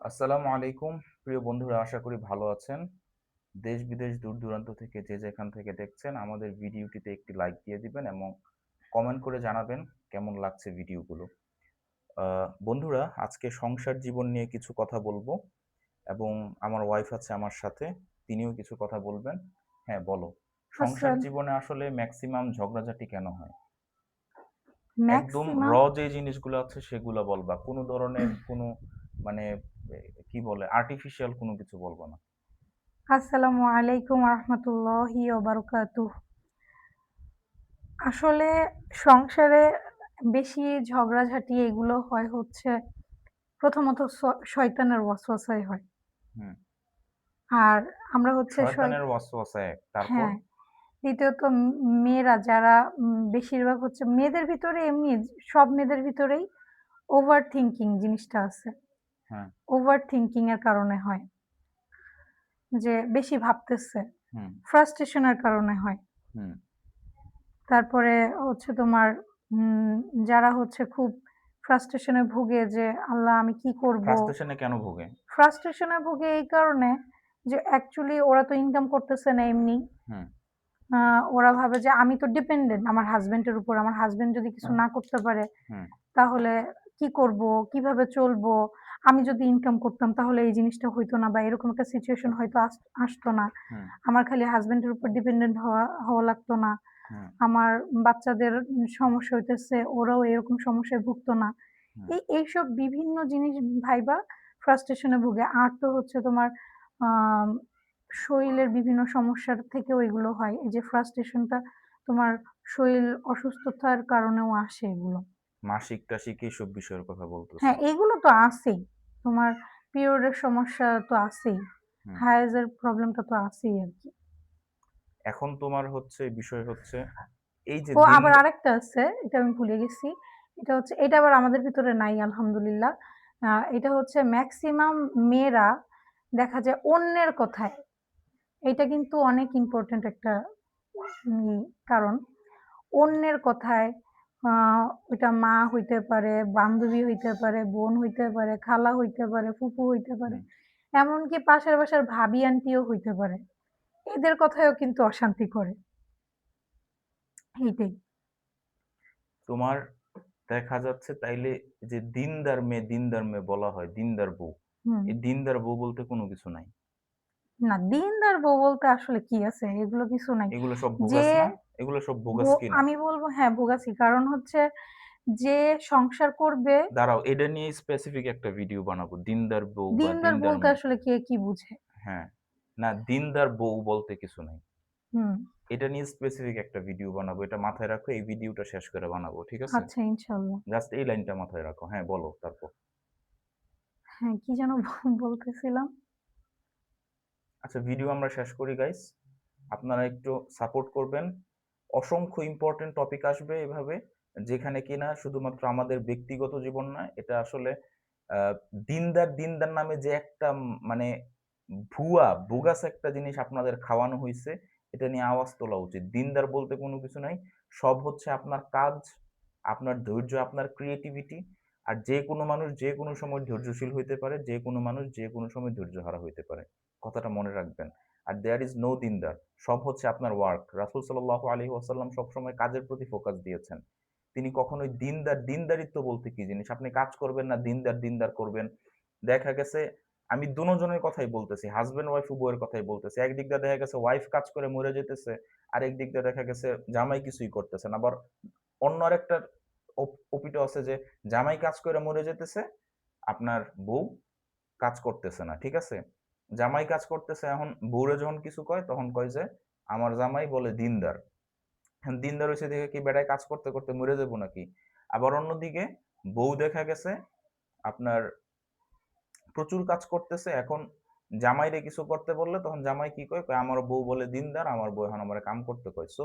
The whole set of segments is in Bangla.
আসসালামু আলাইকুম প্রিয় বন্ধুরা, আশা করি ভালো আছেন। দেশ বিদেশ দূর দূরান্ত থেকে যে যেখান থেকে দেখছেন আমাদের ভিডিওটিতে একটি লাইক দিয়ে দিবেন এবং কমেন্ট করে জানাবেন কেমন লাগছে ভিডিওগুলো। বন্ধুরা, আজকে সংসার জীবন নিয়ে কিছু কথা বলবো এবং আমার ওয়াইফ আছে আমার সাথে, তিনিও কিছু কথা বলবেন। হ্যাঁ, বলো। সংসার আসল জীবনে আসলে ম্যাক্সিমাম ঝগড়াঝাটি কেন হয়? একদম ম্যাক্সিমাম যে জিনিসগুলো আছে সেগুলো বলবা, কোনো ধরনের কোনো মানে কি বলে আর্টিফিশিয়াল কোনো কিছু বলবো না। আসসালামু আলাইকুম রহমতুল্লাহি বারাকাতুহ। আসলে সংসারে বেশি ঝগড়াঝাটি এগুলো হয় হচ্ছে প্রথমত শয়তানের ওয়াসওয়াসায় হয়। হুম। আর আমরা হচ্ছে শয়তানের ওয়াসওয়াসা এক, তারপর? হ্যাঁ, দ্বিতীয়ত মেয়েরা যারা বেশিরভাগ হচ্ছে মেয়েদের ভিতরে এমনি সব মেয়েদের ভিতরেই ওভার থিংকিং জিনিসটা আছে। হ্যাঁ। ওভার থিংকিং এর কারণে হয় যে বেশি ভাবতেছে, হুম। ফ্রাস্ট্রেশন এর কারণে হয়। হুম। তারপরে হচ্ছে তোমার উম যারা হচ্ছে খুব ফ্রাস্ট্রেশন এ ভুগে যে আল্লাহ আমি কি করব? ফ্রাস্ট্রেশনে কেন ভোগে? ফ্রাস্ট্রেশন এ ভুগে এই কারণে যে অ্যাকচুয়ালি ওরা তো ইনকাম করতেছে না এমনি। হুম। আ ওরা ভাবে যে আমি তো ডিপেন্ডেন্ট আমার হাসব্যান্ডের উপর। আমার হাসব্যান্ড যদি কিছু না করতে পারে হুম। তাহলে কি করব? কিভাবে চলবো? আমি যদি ইনকাম করতাম তাহলে এই জিনিসটা হইতো না বা এরকম একটা সিচুয়েশন হয়তো আসতো না। হুম। আমার খালি হাসব্যান্ডের উপর ডিপেন্ডেন্ট হওয়া হওয়া লাগতো না। হুম। আমার বাচ্চাদের সমস্যা হইতেছে, ওরাও এরকম সমস্যায় ভুগতো না। হুম। এইসব বিভিন্ন জিনিস ভাইবা ফ্রাস্ট্রেশন এ ভুগে। আর তো হচ্ছে তোমার আম শরীরের বিভিন্ন সমস্যার থেকেও এগুলো হয়। এই যে ফ্রাস্ট্রেশনটা তোমার শরীর অসুস্থতার কারণেও আসে এগুলো। মাসিক-টাসিক এইসব বিষয়ের কথা বলতেছো? হ্যাঁ, এগুলো তো আছেই। তোমার পিরিয়ড এর সমস্যা তো আছেই। হুম। হাইজ এর প্রবলেমটা তো আছেই আরকি। এখন তোমার হচ্ছে বিষয় হচ্ছে এই যে ও দিন আবার আরেকটা আছে, এটা আমি ভুলে গেছি। এটা হচ্ছে এটা আবার আমাদের ভিতরে নাই আলহামদুলিল্লাহ। আ এটা হচ্ছে মেক্সিমাম মেয়েরা দেখা যায় অন্যের কথায়, এইটা কিন্তু অনেক ইম্পোর্টেন্ট একটা কারণ। অন্যের কথায় আ ওইটা মা হইতে পারে, বান্ধবী হইতে পারে, বোন হইতে পারে, খালা হইতে পারে, ফুপু হইতে পারে। হুম, এমনকি পাশের বাসার ভাবি আন্টিও হইতে পারে। এদের কথায়ও কিন্তু অশান্তি করে। এইটাই। তোমার দেখা যাচ্ছে তাইলে যে দিনদার মেয়ে বলা হয়, দিনদার বউ। হুম। এই দিনদার বউ বলতে কোনো কিছু নাই। না, দিনদার বউ বলতে আসলে কি আছে? এগুলো কিছু নাই। এগুলো সব যে বোগাস না? এগুলো সব বোগাস কিনা? আমি বলব হ্যাঁ, ভোগাছি। কারণ হচ্ছে যে সংসার করবে, দাঁড়াও, এটা নিয়ে স্পেসিফিক একটা ভিডিও বানাবো। দিনদার বউ বা দিনদার দিনদার বলতে মেয়ে। আসলে কে কি বুঝে? হ্যাঁ। না, দিনদার বউ বলতে কিছু নাই। হুম। এটা নিয়ে স্পেসিফিক একটা ভিডিও বানাবো। এটা মাথায় রাখো। এই ভিডিওটা শেষ করে বানাবো। ঠিক আছে? আচ্ছা ইনশাআল্লাহ। জাস্ট এই লাইনটা মাথায় রাখো। হ্যাঁ, বলো তারপর। হ্যাঁ, কি যেন বলতেছিলাম? আচ্ছা, ভিডিও আমরা শেষ করি গাইস। আপনারা একটু সাপোর্ট করবেন। অসংখ্য ইম্পোর্টেন্ট টপিক আসবে এভাবে, যেখানে কিনা শুধুমাত্র আমাদের ব্যক্তিগত জীবন নয়, এটা আসলে আ দিনদার নামে যে একটা মানে ভুয়া, বোগাস একটা জিনিস আপনাদের খাওয়ানো হইছে, এটা নিয়ে আওয়াজ তোলা উচিত। দিনদার বলতে কোনো কিছু নাই। সব হচ্ছে আপনার কাজ, আপনার ধৈর্য, আপনার ক্রিয়েটিভিটি। আর যেকোনো মানুষ যেকোনো সময় ধৈর্যশীল হইতে পারে, যেকোনো মানুষ যেকোনো সময় ধৈর্যহারা হইতে পারে। কথাটা মনে রাখবেন। আর দেয়ার ইজ নো দিনদার। সব হচ্ছে আপনার ওয়ার্ক। রাসূল সাল্লাল্লাহু আলাইহি ওয়াসাল্লাম সবসময় কাজের প্রতি ফোকাস দিয়েছেন। তিনি কখনোই দিনদারিত্ব বলতে কি জিনিস? আপনি কাজ করবেন না দিনদার করবেন। দেখা গেছে আমি দোনোজনের কথাই বলতেছি। হাসব্যান্ড ওয়াইফ উভয়ের কথাই বলতেছি। একদিক দিয়ে দেখা গেছে ওয়াইফ কাজ করে মরে যাইতেছে। আরেক দিক দিয়ে দেখা গেছে জামাই কিছুই করতেছে না। আবার অন্য আরেকটা ওপিটও আছে যে জামাই কাজ করে মরে যেতেছে, আপনার বউ কাজ করতেছে না। ঠিক আছে? জামাই কাজ করতেছে, এখন বউরে যখন কিছু কয় তখন কয় যে, "আমার জামাই বলে দিনদার।" এখন দিনদার হইছে দেখে কি বেটায় কাজ করতে মরে যাবো নাকি? আবার অন্যদিকে বউ দেখা গেছে আপনার প্রচুর কাজ করতেছে। এখন জামাইরে কিছু করতে বললে তখন জামাই কি কয়? কয়, "আমার বউ বলে দিনদার, আমার বউ এখন আমারে কাম করতে কয়।" সো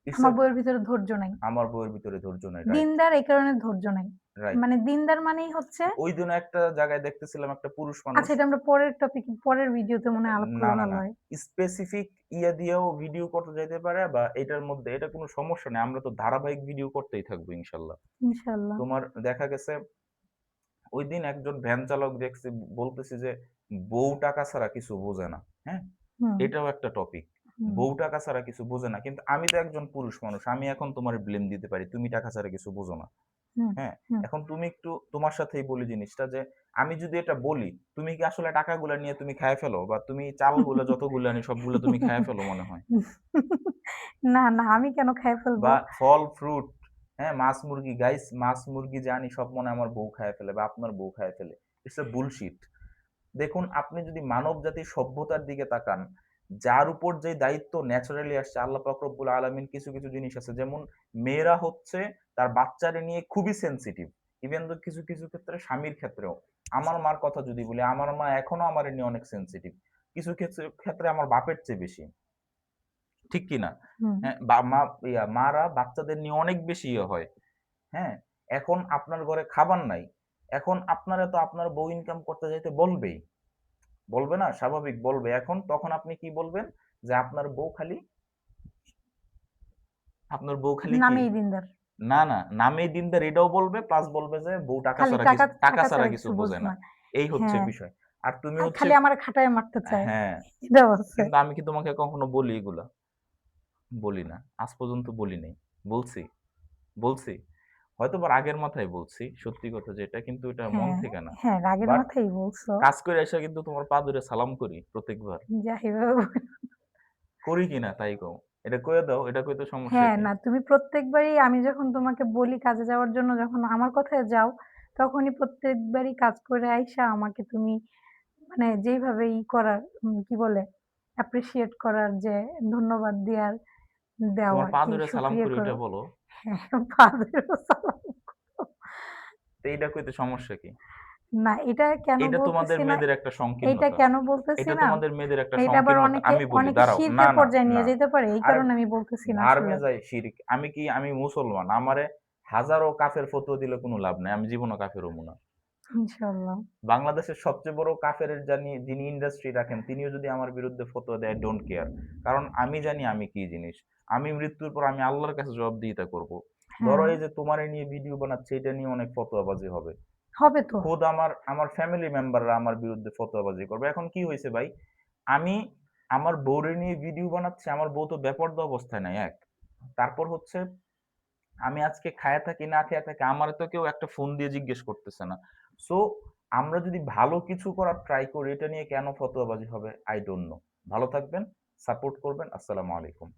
ইটস আমার আ বউয়ের ভিতরে ধৈর্য নাই। আমার বউয়ের ভিতরে ধৈর্য নাই। রাইট, দিনদার এই কারণে ধৈর্য নাই। রাইট। মানে দিনদার মানেই হচ্ছে ঐদিন একটা জায়গায় দেখতেছিলাম একটা পুরুষ মানুষ। আচ্ছা এটা আমরা পরের টপিক পরের ভিডিওতে মনে হয় আলাপ করলে ভালো না। হয়। স্পেসিফিক ইয়া দিয়েও ভিডিও করা যাইতে পারে বা এটার মধ্যে এটা কোনো সমস্যা নেই। আমরা তো ধারাবাহিক ভিডিও করতেই থাকবো ইনশাল্লাহ। ইনশাআল্লাহ। তোমার দেখা গেছে ওইদিন একজন ভ্যান চালক দেখছি বলতেছে যে বউ টাকা ছাড়া কিছু বোঝে না। হ্যাঁ? হুম, এটাও একটা টপিক। হুম, বউ টাকা ছাড়া কিছু বোঝে না। কিন্তু আমি তো একজন পুরুষ মানুষ। আমি এখন তোমারে ব্লেম দিতে পারি। তুমি টাকা ছাড়া কিছু বোঝো না। হুম, হ্যাঁ? হুম। এখন তুমি একটু তোমার সাথেই বলি জিনিসটা যে আমি যদি এটা বলি, তুমি কি আসলে টাকাগুলা নিয়ে তুমি খায়া ফেলো? বা তুমি চালগুলা যতগুলো আনি সবগুলো তুমি খায়া ফেলো মনে হয়? না, না আমি কেন খাইয়া ফেলবো? বা ফল, ফ্রুট, হ্যাঁ? মাছ, মুরগি গাইস মাছ, মুরগি যা আনি সব মনে হয় আমার বউ খায়া ফেলে বা আপনার বউ খায়া ফেলে। It's a bullshit. দেখুন আপনি যদি মানব জাতির সভ্যতার দিকে তাকান, যার উপর যে দায়িত্ব ন্যাচারালি আসছে আল্লাহ পাক রব্বুল আলামিন কিছু, কিছু জিনিস আছে। যেমন মেয়েরা হচ্ছে তার বাচ্চারে নিয়ে খুবই সেনসিটিভ। ইভেন দো কিছু, কিছু ক্ষেত্রে স্বামীর ক্ষেত্রেও। আমার মার কথা যদি বলি, আমার মা এখনো আমারে নিয়ে অনেক সেনসিটিভ। কিছু ক্ষেত্রে আমার বাপের চেয়ে বেশি। ঠিক কি না? হুম, হ্যাঁ? বা মা মারা বাচ্চাদের নিয়ে অনেক বেশি হয়। হ্যাঁ? এখন আপনার ঘরে খাবার নাই। এখন আপনারে তো আপনার বউ ইনকাম করতে যাইতে বলবেই। বলবে না? স্বাভাবিক বলবে। এখন তখন আপনি কি বলবেন? যে আপনার বউ খালি কি? নামেই দিনদার। না, না, নামেই দিনদার এটাও বলবে প্লাস বলবে যে বউ খালি টাকা টাকা টাকা ছাড়া ছাড়া কিছু কিছু বোঝে বোঝে না। না। এই হচ্ছে হ্যাঁ, বিষয়। আর তুমি আর হচ্ছে খালি আমারে খাটায় মারতে চায়। হ্যাঁ, এটাও আছে। কিন্তু আমি কি তোমাকে কখনো বলি এগুলা? বলি না। আজ পর্যন্ত বলি নাই। বলছি? বলছি? হয়তোবা রাগের মাথায় বলছি। সত্যি কথা যেটা কিন্তু এটা মন হ্যাঁ, থেকে না। হ্যাঁ, রাগের বাট মাথায়ই বলছো। কাজ করে আইসা কিন্তু তোমার পা ধরে সালাম করি প্রত্যেকবার। যাই হোক। করি কিনা তাই কও। এটা কইয়া দাও, এটা কইতে সমস্যা হ্যাঁ, কি? না তুমি প্রত্যেকবারই আমি যখন তোমাকে বলি কাজে যাওয়ার জন্য যখন আমার কথায় যাও, তখনই প্রত্যেকবারই কাজ করে আইসা আমাকে তুমি মানে যেইভাবে করার কি বলে অ্যাপ্রিশিয়েট করার যে ধন্যবাদ দেওয়ার দাও তোমার পা আরকি, ধরে সালাম শুকরিয়া করি করো। এটা বলো। হ্যাঁ, ফাদারও সালাম করো। তো এইটা কইতে সমস্যা কি? না এটা কেন এইটা তোমাদের বলতেছি না, মেয়েদের একটা এইটা সংকীর্ণতা। কেন বলতেছি এটা না, তোমাদের মেয়েদের একটা এটা আবার সংকীর্ণতা। অনেকে আমি বলি অনেকে দাঁড়াও। না, শিরকের না, পর্যায়ে না। নিয়ে যেতে পারে। এই আরে কারণে আমি বলতেছি না আসলে। ধার্মে যাই শিরক। আমি মুসলমান। আমারে হাজারো কাফের ফতোয়া দিলে কোনো লাভ নাই। আমি জীবনও কাফের হবো না। ইনশাআল্লাহ। বাংলাদেশের সবচেয়ে বড় কাফেরের যিনি ইন্ডাস্ট্রি রাখেন তিনিও যদি আমার বিরুদ্ধে ফতোয়া দেয় ডোন্ট কেয়ার। কারণ আমি জানি আমি কি জিনিস। আমি মৃত্যুর পর আমি আল্লাহর কাছে জবাবদিহিতা করব। ধরো হ্যাঁ, এই যে তোমারে নিয়ে ভিডিও বানাচ্ছে এটা নিয়ে অনেক ফতোয়াবাজি হবে। হবে তো। খোদ আমার ফ্যামিলি মেম্বাররা আমার বিরুদ্ধে ফতোয়াবাজি করবে। এখন কি হইছে ভাই? আমি আমার বউরে নিয়ে ভিডিও বানাচ্ছি। আমার বউ তো বেপরদা অবস্থায় নাই এক। তারপর হচ্ছে আমি আজকে খায়া থাকি না খেয়ে থাকি আমারে তো কেউ একটা ফোন দিয়ে জিজ্ঞেস করতেছে না। সো আমরা যদি ভালো কিছু করার ট্রাই করি এটা নিয়ে কেন ফতোয়াবাজি হবে? I don't know. ভালো থাকবেন, সাপোর্ট করবেন। আসসালামু আলাইকুম।